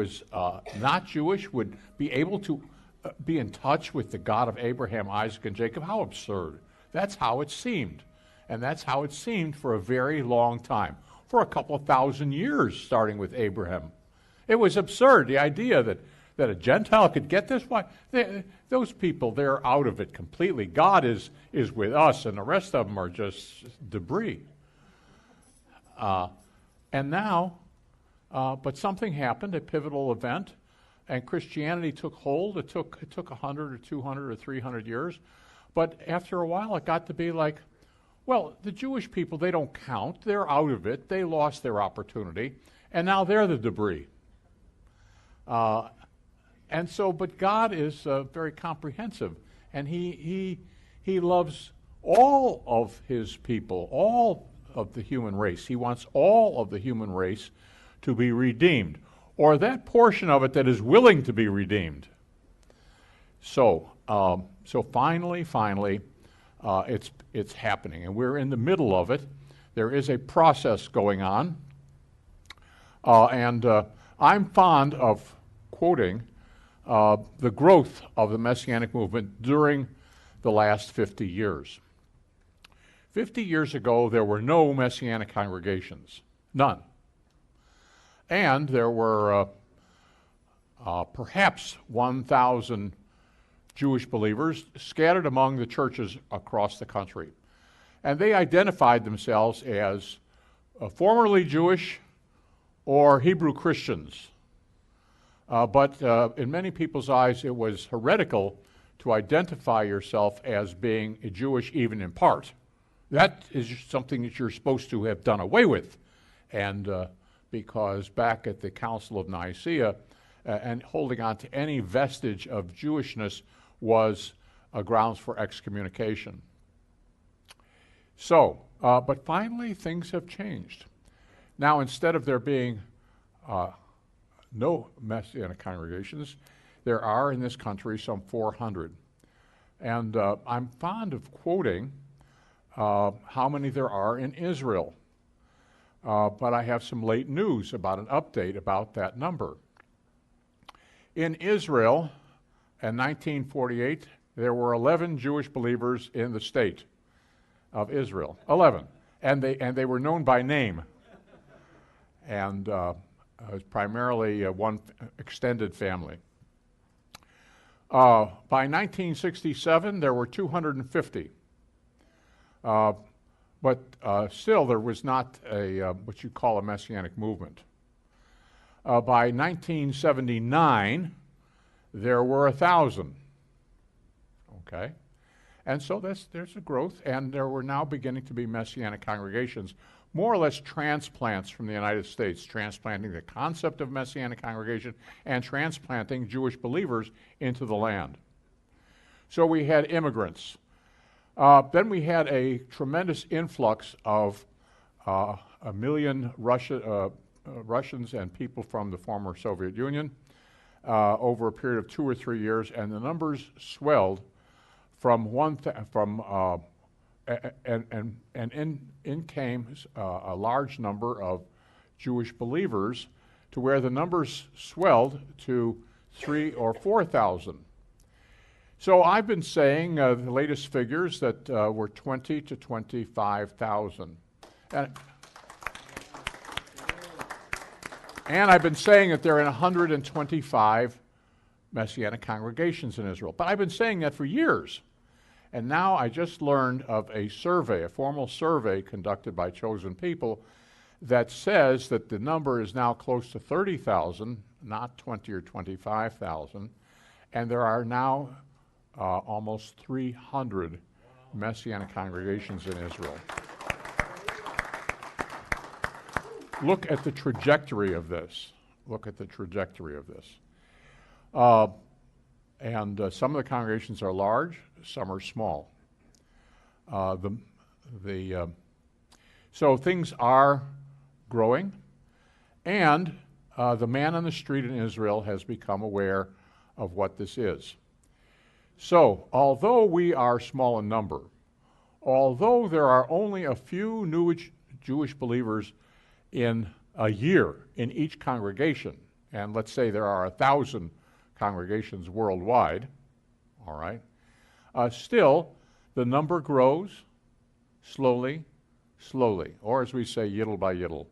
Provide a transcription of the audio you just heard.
was not Jewish would be able to be in touch with the God of Abraham, Isaac, and Jacob. How absurd. That's how it seemed. And that's how it seemed for a very long time, for a couple of thousand years, starting with Abraham. It was absurd, the idea that a Gentile could get this. Why? Those people, they're out of it completely. God is with us, and the rest of them are just debris. And now, but something happened, a pivotal event, and Christianity took hold. It took 100 or 200 or 300 years. But after a while, it got to be like, well, the Jewish people, they don't count. They're out of it. They lost their opportunity. And now they're the debris. And so, but God is very comprehensive. And he loves all of his people, all of the human race. He wants all of the human race to be redeemed, or that portion of it that is willing to be redeemed. So finally, it's happening, and we're in the middle of it. There is a process going on, and I'm fond of quoting the growth of the Messianic movement during the last 50 years. 50 years ago, there were no Messianic congregations, none. And there were perhaps 1,000 Jewish believers scattered among the churches across the country. And they identified themselves as formerly Jewish or Hebrew Christians. But in many people's eyes, it was heretical to identify yourself as being a Jewish even in part. That is something that you're supposed to have done away with. And because back at the Council of Nicaea, and holding on to any vestige of Jewishness was grounds for excommunication. So, but finally things have changed. Now, instead of there being no Messianic congregations, there are in this country some 400. And I'm fond of quoting how many there are in Israel. But I have some late news about an update about that number. In Israel, in 1948, there were 11 Jewish believers in the state of Israel. 11. And they were known by name. And it was primarily one extended family. By 1967, there were 250. But still, there was not a what you call a Messianic movement. By 1979, there were 1,000. Okay, and so there's a growth, and there were now beginning to be Messianic congregations, more or less transplants from the United States, transplanting the concept of Messianic congregation and transplanting Jewish believers into the land. So we had immigrants. Then we had a tremendous influx of 1 million Russians and people from the former Soviet Union over a period of 2 or 3 years, and the numbers swelled from in came a large number of Jewish believers, to where the numbers swelled to 3,000 or 4,000. So I've been saying the latest figures that were 20 to 25,000. And I've been saying that there are 125 Messianic congregations in Israel. But I've been saying that for years. And now I just learned of a survey, a formal survey conducted by chosen people, that says that the number is now close to 30,000, not 20 or 25,000. And there are now almost 300 Messianic congregations in Israel. Look at the trajectory of this. Look at the trajectory of this. Some of the congregations are large, some are small. So things are growing, and the man on the street in Israel has become aware of what this is. So, although we are small in number, although there are only a few new Jewish believers in a year in each congregation, and let's say there are 1,000 congregations worldwide, all right, still the number grows slowly, slowly, or as we say, yittle by yittle,